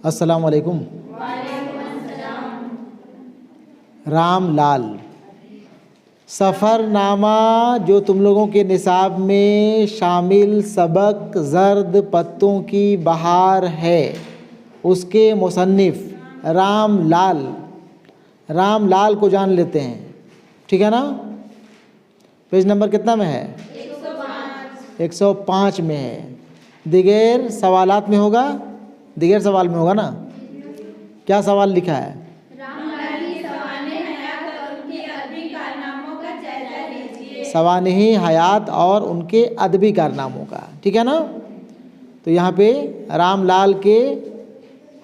السلام علیکم۔ رام لال سفر نامہ جو تم لوگوں کے نصاب میں شامل سبق زرد پتوں کی بہار ہے، اس کے مصنف رام لال کو جان لیتے ہیں، ٹھیک ہے نا؟ پیج نمبر کتنا میں ہے؟ 105 میں ہے۔ دیگر سوالات میں ہوگا، دیگر سوال میں ہوگا نا؟ کیا سوال لکھا ہے؟ سوانح حیات اور ان کے ادبی کارناموں کا، ٹھیک ہے نا؟ تو یہاں پہ رام لال کے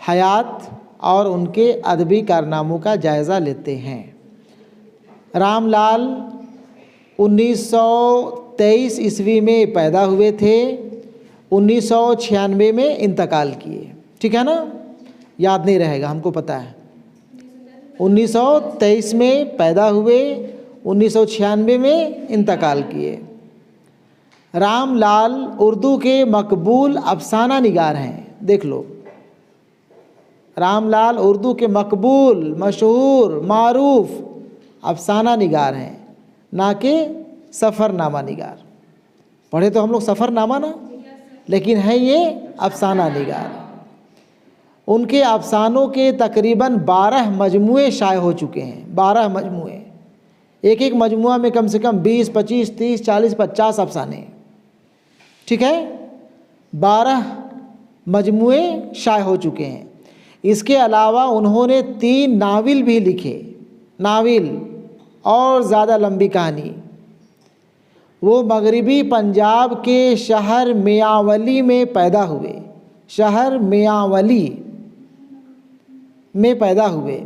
حیات اور ان کے ادبی کارناموں کا جائزہ لیتے ہیں۔ رام لال 1923 عیسوی میں پیدا ہوئے تھے، 1996 میں انتقال کیے، ٹھیک ہے نا؟ یاد نہیں رہے گا، ہم کو پتہ ہے۔ 1923 میں پیدا ہوئے، 1996 میں انتقال کیے۔ رام لال اردو کے مقبول افسانہ نگار ہیں، دیکھ لو، رام لال اردو کے مقبول، مشہور، معروف افسانہ نگار ہیں، نہ کہ سفر نامہ نگار۔ پڑھے تو ہم لوگ سفر نامہ نا، لیکن ہے یہ افسانہ نگار۔ ان کے افسانوں کے تقریباً 12 مجموعے شائع ہو چکے ہیں، 12 مجموعے، ایک ایک مجموعہ میں کم سے کم 20، 25، 30، 40، 50 افسانے، ٹھیک ہے؟ 12 مجموعے شائع ہو چکے ہیں۔ اس کے علاوہ انہوں نے 3 ناول بھی لکھے، ناول اور زیادہ لمبی کہانی۔ وہ مغربی پنجاب کے شہر میاں میں پیدا ہوئے، شہر میاں میں پیدا ہوئے،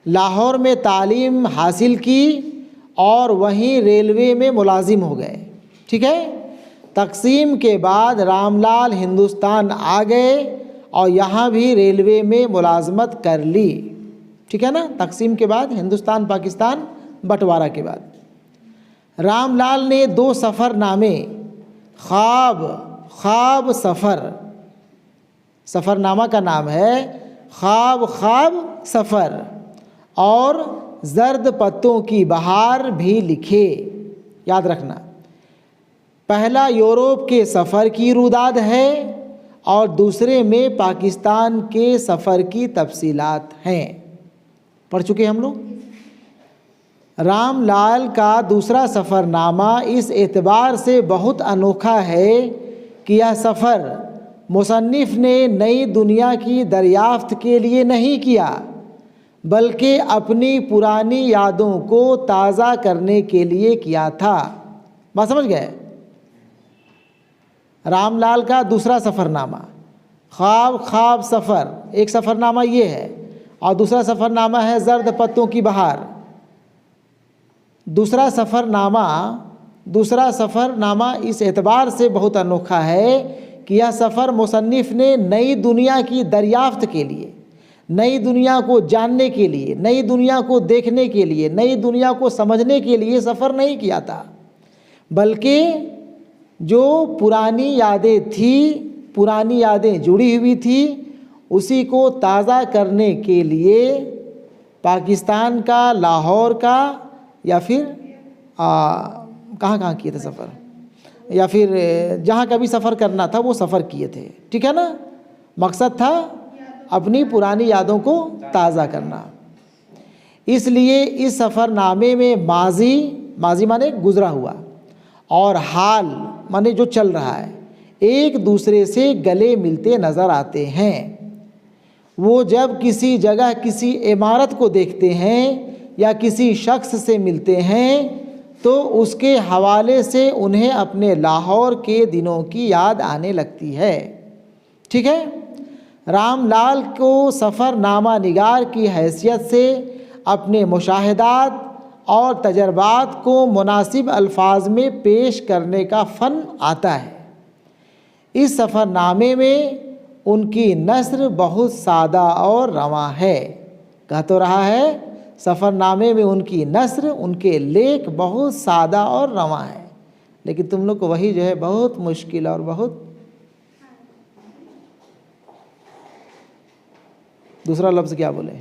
لاہور میں تعلیم حاصل کی اور وہیں ریلوے میں ملازم ہو گئے، ٹھیک ہے؟ تقسیم کے بعد رام لال ہندوستان آ گئے اور یہاں بھی ریلوے میں ملازمت کر لی، ٹھیک ہے نا؟ تقسیم کے بعد ہندوستان پاکستان بٹوارہ کے بعد رام لال نے 2 سفر نامے، خواب سفر نامہ کا نام ہے خواب سفر، اور زرد پتوں کی بہار بھی لکھے۔ یاد رکھنا، پہلا یورپ کے سفر کی روداد ہے اور دوسرے میں پاکستان کے سفر کی تفصیلات ہیں، پڑھ چکے ہم لوگ۔ رام لال کا دوسرا سفر نامہ اس اعتبار سے بہت انوکھا ہے کہ یہ سفر مصنف نے نئی دنیا کی دریافت کے لیے نہیں کیا، بلکہ اپنی پرانی یادوں کو تازہ کرنے کے لیے کیا تھا۔ بات سمجھ گئے؟ رام لال کا دوسرا سفر نامہ خواب سفر، ایک سفر نامہ یہ ہے، اور دوسرا سفر نامہ ہے زرد پتوں کی بہار۔ دوسرا سفر نامہ اس اعتبار سے بہت انوکھا ہے کہ یہ سفر مصنف نے نئی دنیا کی دریافت کے لیے، نئی دنیا کو جاننے کے لیے، نئی دنیا کو دیکھنے کے لیے، نئی دنیا کو سمجھنے کے لیے سفر نہیں کیا تھا، بلکہ جو پرانی یادیں تھیں، پرانی یادیں جڑی ہوئی تھیں، اسی کو تازہ کرنے کے لیے پاکستان کا، لاہور کا، یا پھر کہاں کیے تھے سفر، یا پھر جہاں کبھی سفر کرنا تھا وہ سفر کیے تھے، ٹھیک ہے نا؟ مقصد تھا اپنی پرانی یادوں کو تازہ کرنا۔ اس لیے اس سفر نامے میں ماضی مانے گزرا ہوا، اور حال مانے جو چل رہا ہے، ایک دوسرے سے گلے ملتے نظر آتے ہیں۔ وہ جب کسی جگہ کسی عمارت کو دیکھتے ہیں یا کسی شخص سے ملتے ہیں تو اس کے حوالے سے انہیں اپنے لاہور کے دنوں کی یاد آنے لگتی ہے، ٹھیک ہے؟ رام لال کو سفر نامہ نگار کی حیثیت سے اپنے مشاہدات اور تجربات کو مناسب الفاظ میں پیش کرنے کا فن آتا ہے۔ اس سفر نامے میں ان کی نثر بہت سادہ اور رواں ہے۔ کہہ تو رہا ہے سفر نامے میں ان کی نثر، ان کے لیکھ بہت سادہ اور رواں ہے، لیکن تم لوگ کو وہی جو ہے بہت مشکل اور بہت دوسرا لفظ کیا بولے؟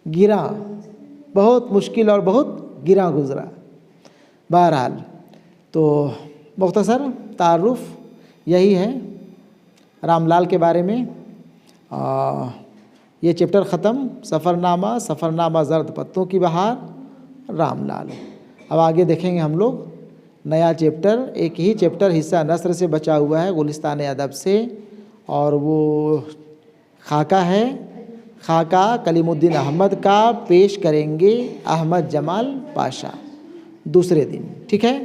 گراں، بہت مشکل اور بہت گراں گزرا۔ بہرحال تو مختصر تعارف یہی ہے رام لال کے بارے میں۔ یہ چیپٹر ختم، سفر نامہ زرد پتوں کی بہار، رام لال۔ اب آگے دیکھیں گے ہم لوگ نیا چیپٹر، ایک ہی چیپٹر حصہ نثر سے بچا ہوا ہے گلستان ادب سے، اور وہ خاکہ ہے۔ خاکہ کلیم الدین احمد کا پیش کریں گے احمد جمال پاشا دوسرے دن، ٹھیک ہے۔